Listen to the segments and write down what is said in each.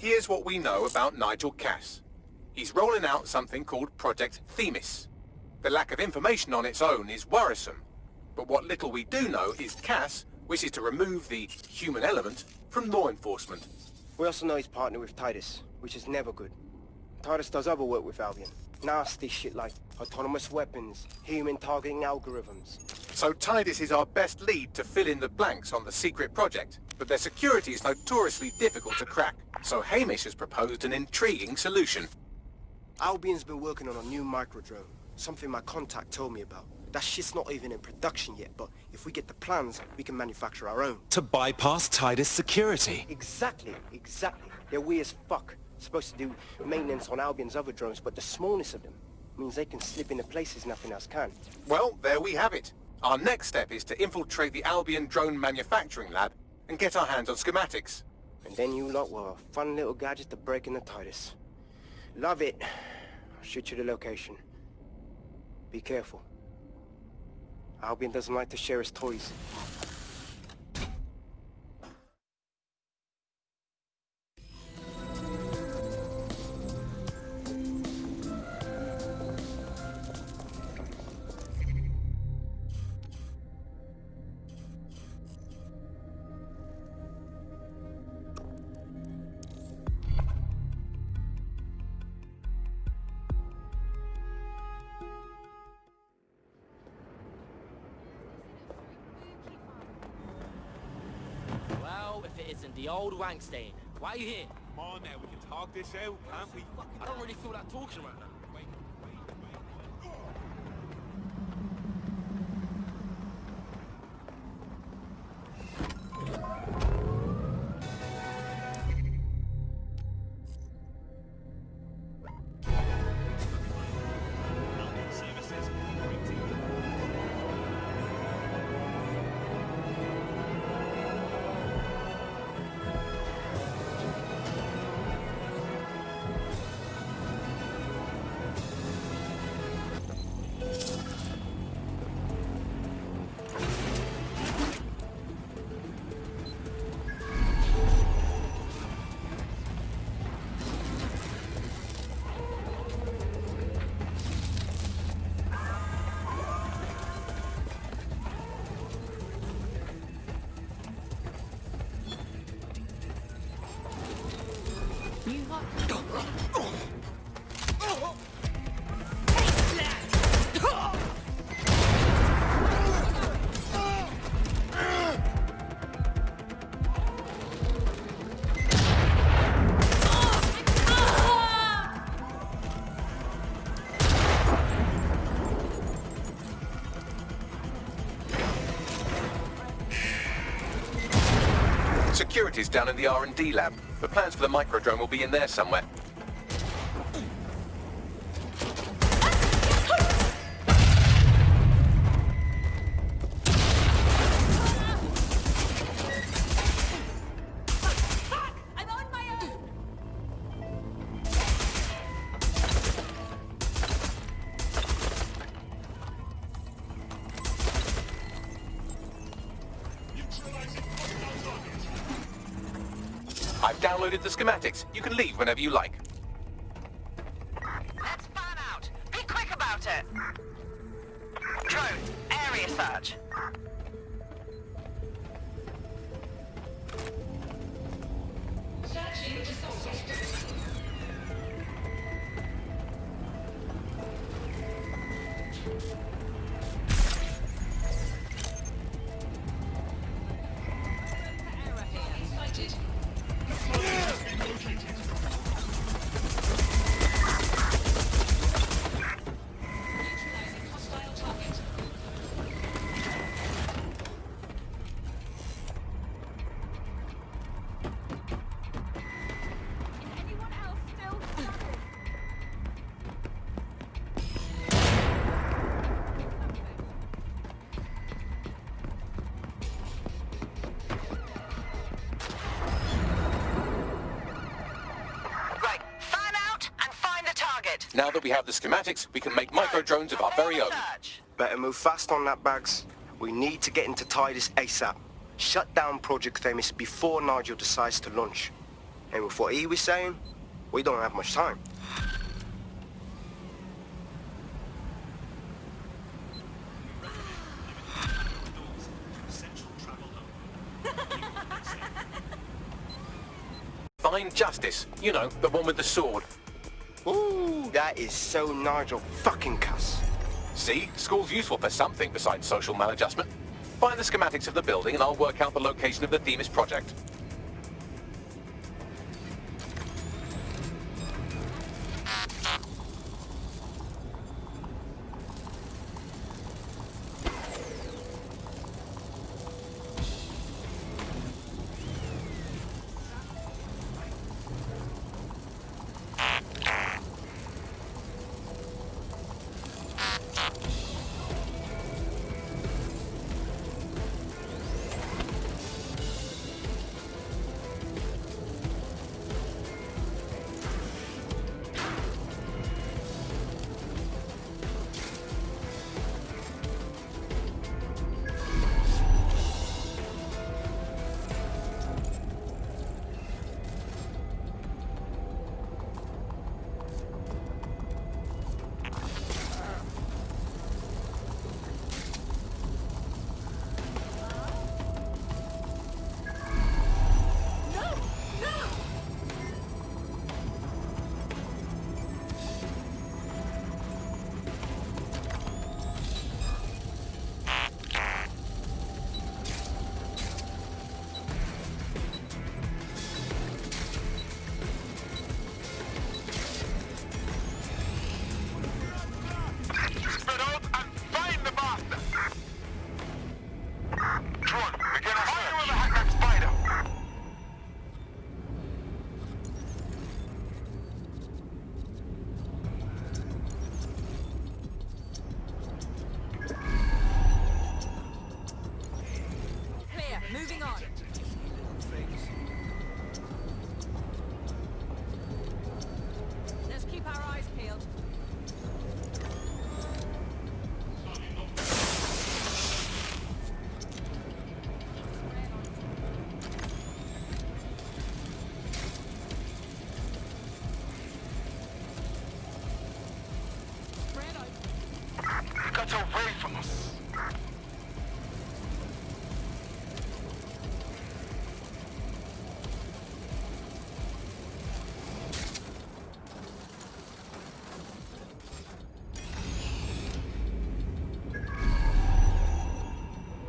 Here's what we know about Nigel Cass. He's rolling out something called Project Themis. The lack of information on its own is worrisome, but what little we do know is Cass wishes to remove the human element from law enforcement. We also know he's partnered with Titus, which is never good. Titus does other work with Albion. Nasty shit like autonomous weapons, human targeting algorithms. So Titus is our best lead to fill in the blanks on the secret project, but their security is notoriously difficult to crack. So Hamish has proposed an intriguing solution. Albion's been working on a new microdrone, something my contact told me about. That shit's not even in production yet, but if we get the plans, we can manufacture our own. To bypass Titus security. Exactly. They're weird as fuck. Supposed to do maintenance on Albion's other drones, but the smallness of them means they can slip into places nothing else can. Well, there we have it. Our next step is to infiltrate the Albion drone manufacturing lab and get our hands on schematics. And then you lot were a fun little gadget to break in the Titus. Love it. I'll shoot you the location. Be careful. Albion doesn't like to share his toys. Isn't the old Wankstein. Why are you here? Come on now, we can talk this out, can't we? I don't really feel like talking right now. Security's down in the R&D lab. The plans for the microdrone will be in there somewhere. I'm on my own. I've downloaded the schematics. You can leave whenever you like. Let's fan out. Be quick about it. Drone, area search. Searching to suspect. Now that we have the schematics, we can make microdrones of our very own. Better move fast on that, Bags. We need to get into Titus ASAP. Shut down Project Themis before Nigel decides to launch. And with what he was saying, we don't have much time. Find Justice. You know, the one with the sword. Ooh, that is so Nigel fucking cuss. See? School's useful for something besides social maladjustment. Find the schematics of the building and I'll work out the location of the Themis project. Moving on. Let's keep our eyes peeled. Got away from us.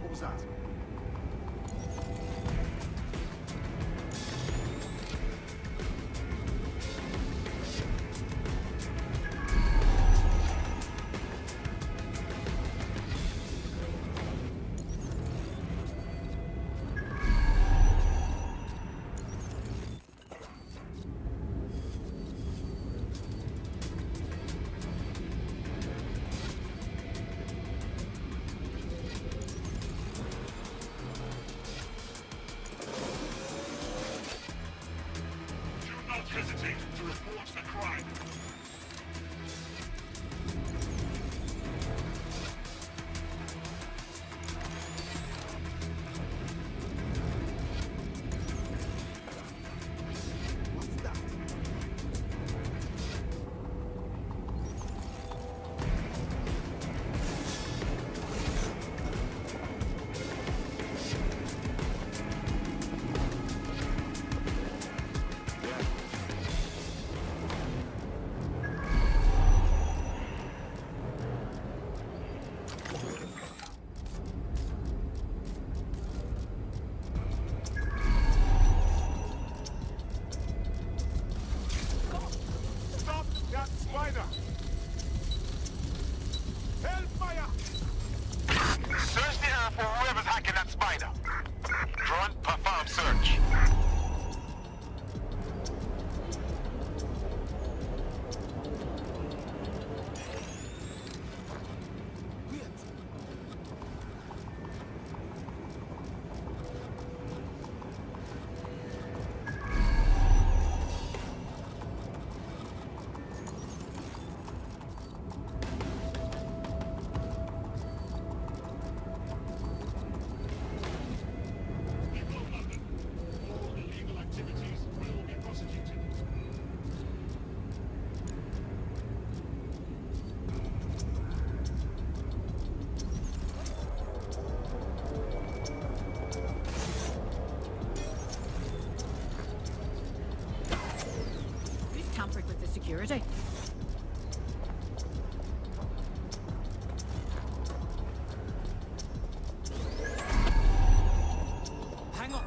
What was that? Hesitate to report the crime. What's that? security. Hang on.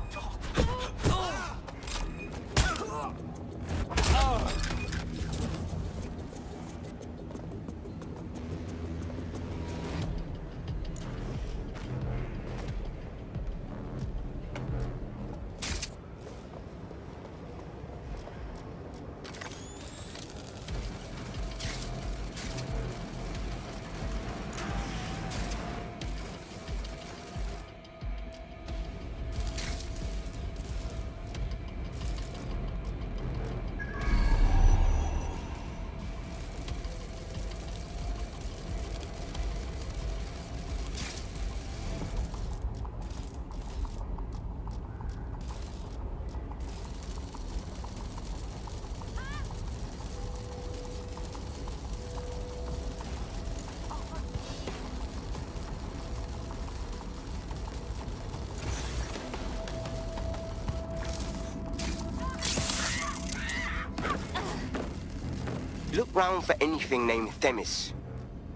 Look round for anything named Themis.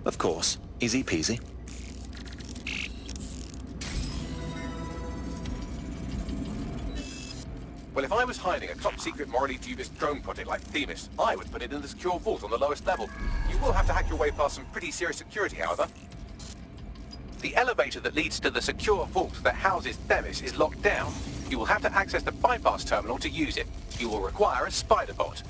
Of course. Easy peasy. Well, if I was hiding a top-secret, morally dubious drone project like Themis, I would put it in the secure vault on the lowest level. You will have to hack your way past some pretty serious security, however. The elevator that leads to the secure vault that houses Themis is locked down. You will have to access the bypass terminal to use it. You will require a spider bot.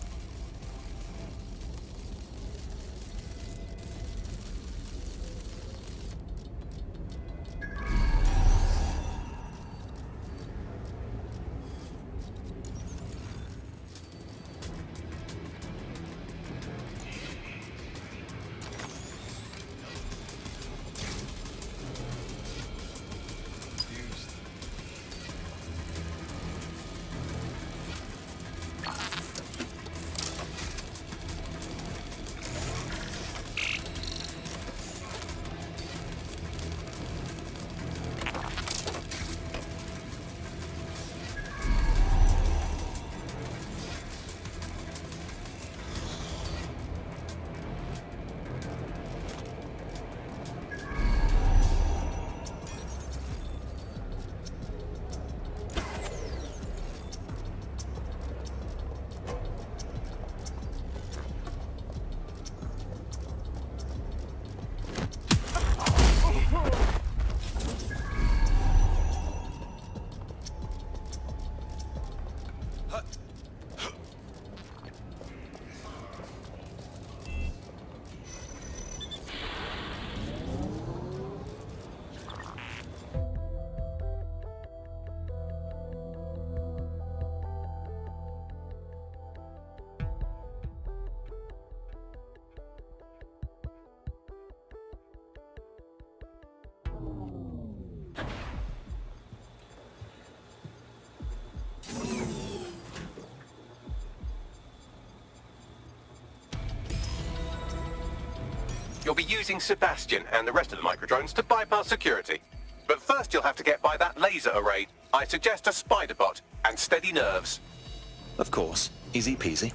You'll be using Sebastian and the rest of the microdrones to bypass security. But first you'll have to get by that laser array. I suggest a spider bot and steady nerves. Of course. Easy peasy.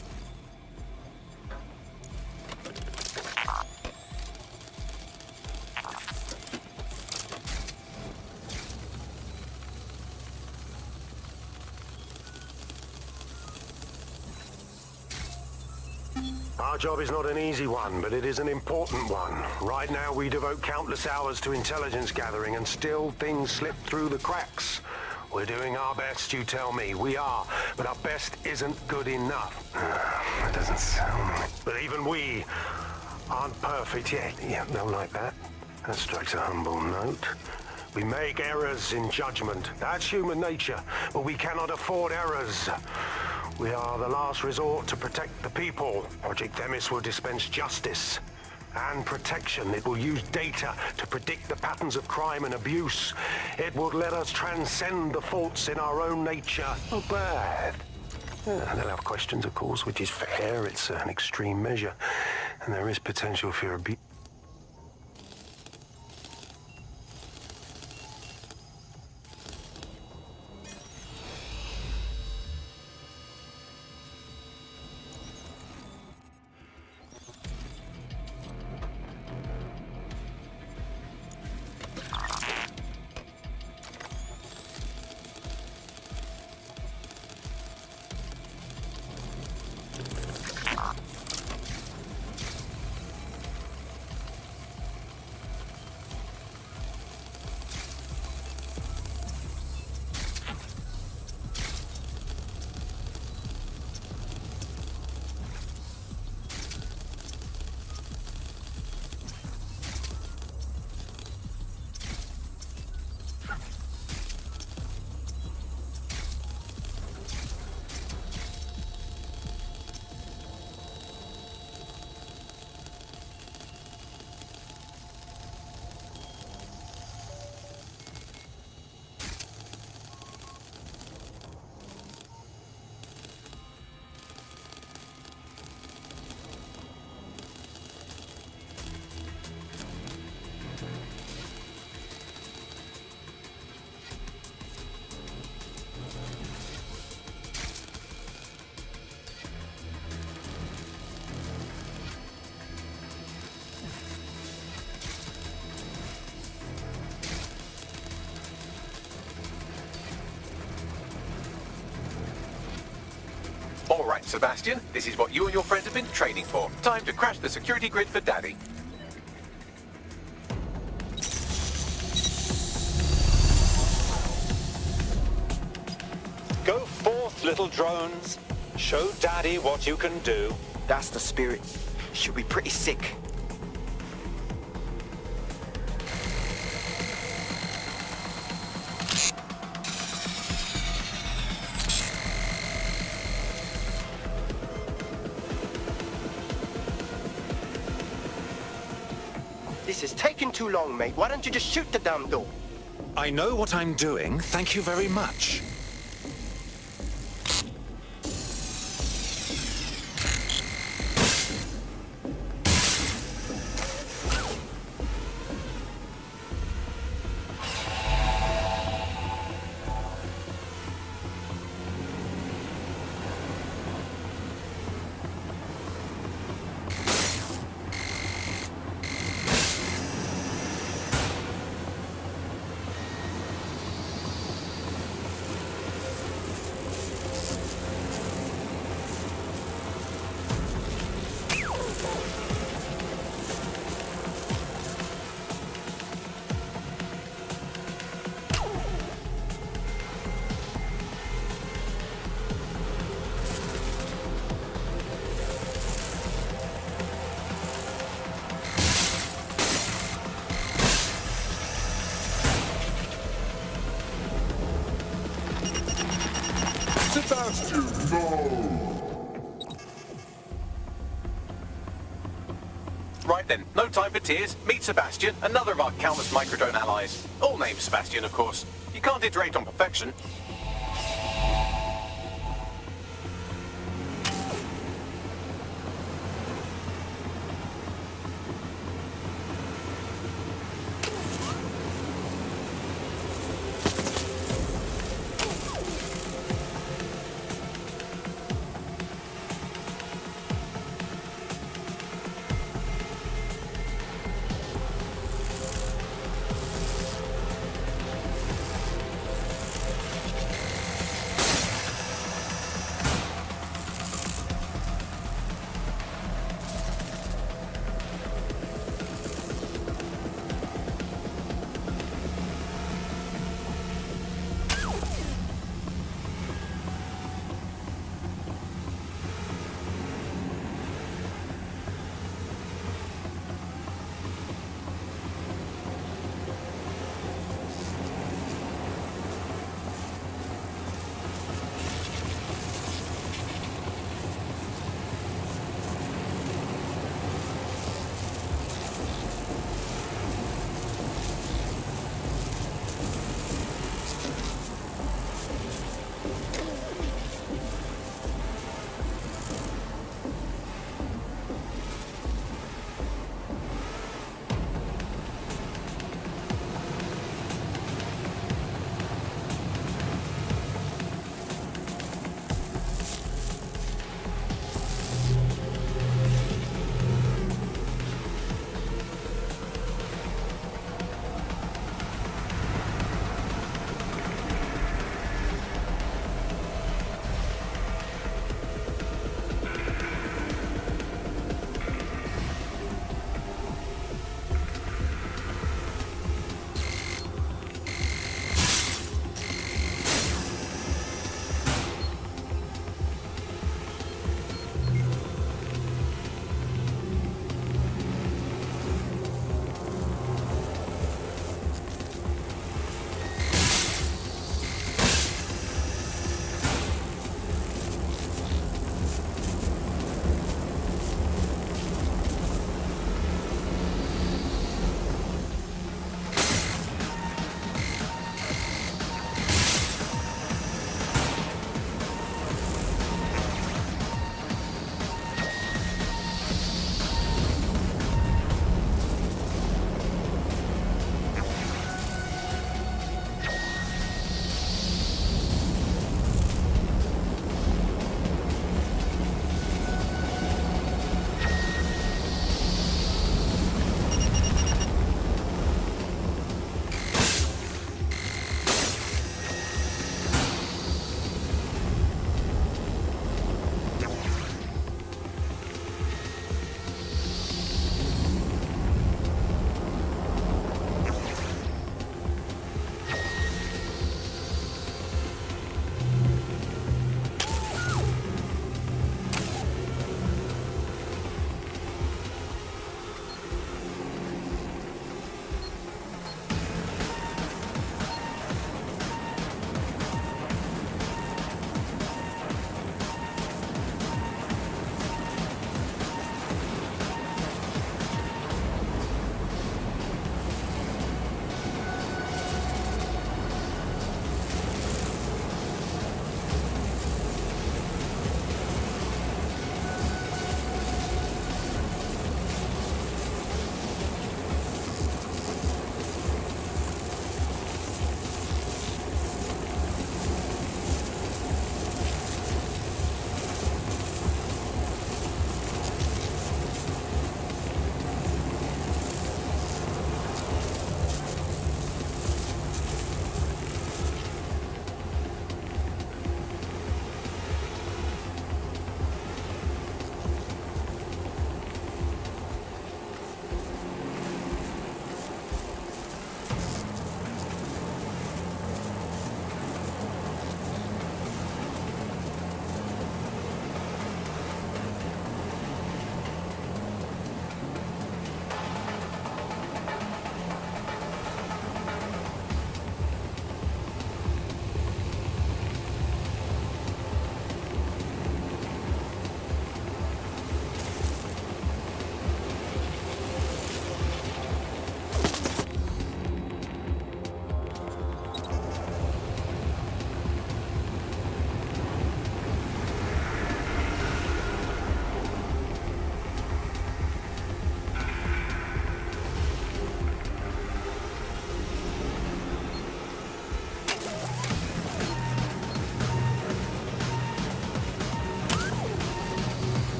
Our job is not an easy one, but it is an important one. Right now we devote countless hours to intelligence gathering and still things slip through the cracks. We're doing our best, you tell me. We are, but our best isn't good enough. That doesn't sound... But even we aren't perfect yet. Yeah, no, like that. That strikes a humble note. We make errors in judgment. That's human nature, but we cannot afford errors. We are the last resort to protect the people. Project Themis will dispense justice and protection. It will use data to predict the patterns of crime and abuse. It will let us transcend the faults in our own nature. Not bad. Yeah, they'll have questions, of course, which is fair. It's an extreme measure, and there is potential for abuse. All right, Sebastian, this is what you and your friends have been training for. Time to crash the security grid for Daddy. Go forth, little drones. Show Daddy what you can do. That's the spirit. Should be pretty sick. This is taking too long, mate. Why don't you just shoot the damn door? I know what I'm doing. Thank you very much. Sebastian, no! Right then, no time for tears. Meet Sebastian, another of our countless microdrone allies. All named Sebastian, of course. You can't iterate on perfection.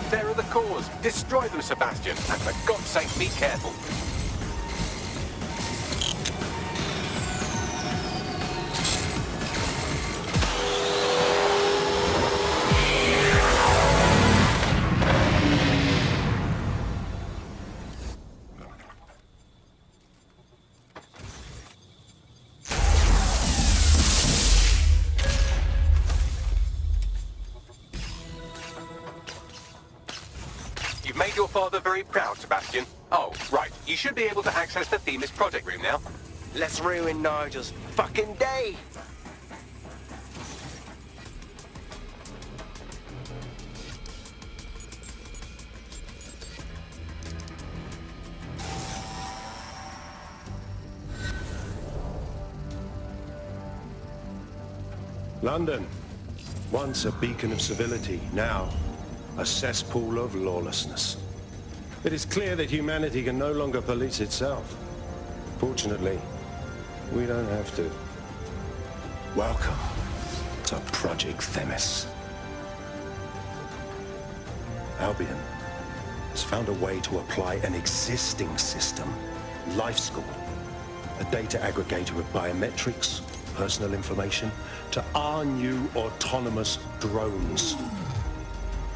There are the cores. Destroy them, Sebastian, and for God's sake, be careful. You've made your father very proud, Sebastian. Oh, right. You should be able to access the Themis project room now. Let's ruin Nigel's fucking day! London, once a beacon of civility, now a cesspool of lawlessness. It is clear that humanity can no longer police itself. Fortunately, we don't have to. Welcome to Project Themis. Albion has found a way to apply an existing system, Life School, a data aggregator of biometrics, personal information, to our new autonomous drones.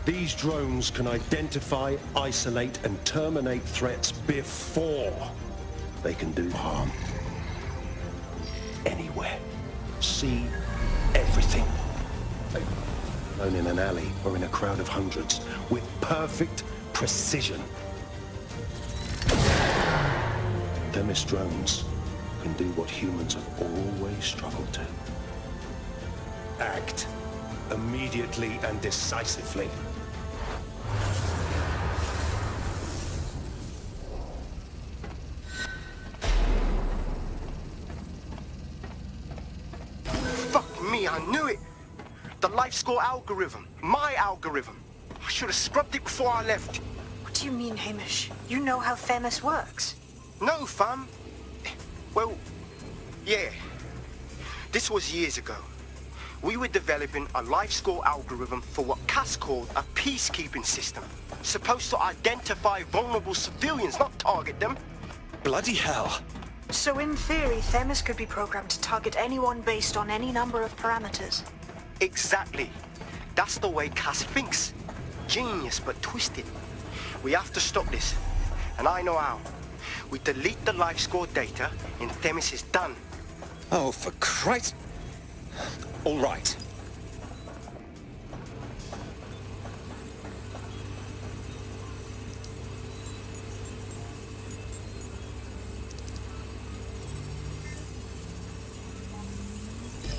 These drones can identify, isolate, and terminate threats before they can do harm. Anywhere. See everything. Alone in an alley or in a crowd of hundreds, with perfect precision. Themis drones can do what humans have always struggled to. Act immediately and decisively. Fuck me, I knew it! The life score algorithm. My algorithm. I should have scrubbed it before I left. What do you mean, Hamish? You know how Themis works. No, fam. Well, yeah. This was years ago. We were developing a life score algorithm for what Cass called a peacekeeping system. Supposed to identify vulnerable civilians, not target them. Bloody hell. So in theory, Themis could be programmed to target anyone based on any number of parameters. Exactly. That's the way Cass thinks. Genius, but twisted. We have to stop this. And I know how. We delete the life score data and Themis is done. Oh, for Christ. All right.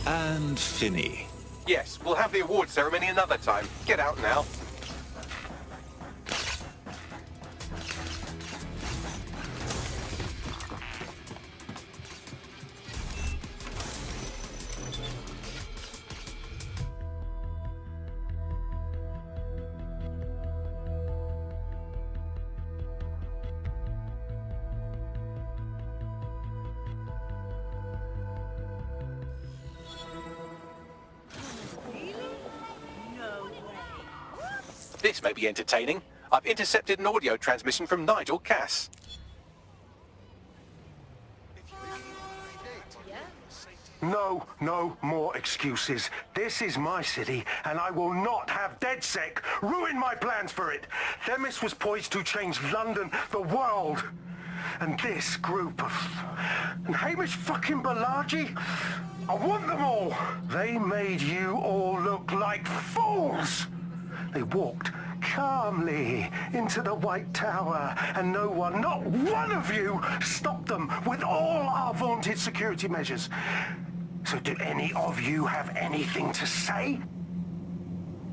And Finny. Yes, we'll have the award ceremony another time. Get out now. This may be entertaining. I've intercepted an audio transmission from Nigel Cass. No more excuses. This is my city, and I will not have DedSec ruin my plans for it. Themis was poised to change London, the world. And this group of... And Hamish fucking Balaji? I want them all. They made you all look like fools. They walked calmly into the White Tower, and no one, not one of you, stopped them with all our vaunted security measures. So do any of you have anything to say?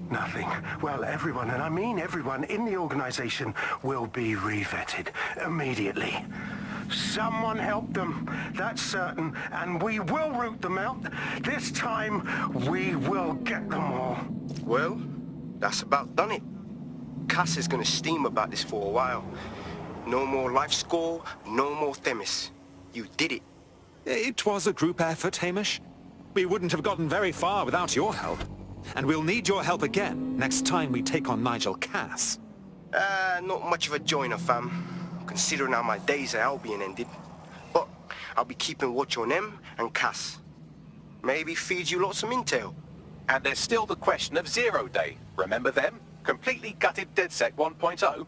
Nothing. Well, everyone, and I mean everyone in the organization, will be re-vetted immediately. Someone help them, that's certain, and we will root them out. This time, we will get them all. Well, that's about done it. Cass is gonna steam about this for a while. No more life score, no more Themis. You did it. It was a group effort, Hamish. We wouldn't have gotten very far without your help. And we'll need your help again next time we take on Nigel Cass. Not much of a joiner, fam, considering how my days at Albion ended. But I'll be keeping watch on them and Cass. Maybe feed you lot some intel. And there's still the question of Zero Day. Remember them? Completely gutted DedSec 1.0?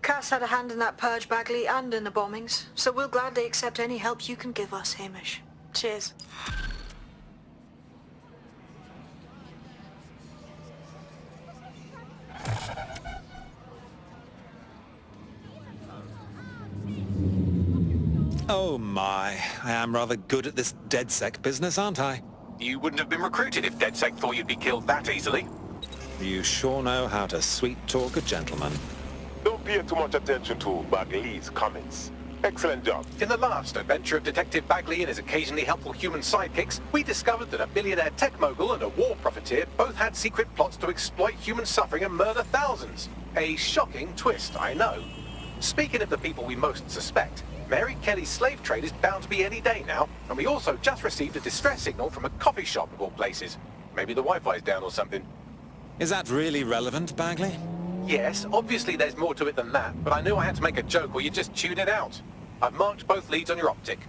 Cass had a hand in that purge, Bagley, and in the bombings, so we'll gladly accept any help you can give us, Hamish. Cheers. Oh my, I am rather good at this DedSec business, aren't I? You wouldn't have been recruited if DedSec thought you'd be killed that easily. You sure know how to sweet-talk a gentleman. Don't pay too much attention to Bagley's comments. Excellent job. In the last adventure of Detective Bagley and his occasionally helpful human sidekicks, we discovered that a billionaire tech mogul and a war profiteer both had secret plots to exploit human suffering and murder thousands. A shocking twist, I know. Speaking of the people we most suspect, Mary Kelly's slave trade is bound to be any day now, and we also just received a distress signal from a coffee shop of all places. Maybe the Wi-Fi's down or something. Is that really relevant, Bagley? Yes, obviously there's more to it than that, but I knew I had to make a joke or you'd just tune it out. I've marked both leads on your optic.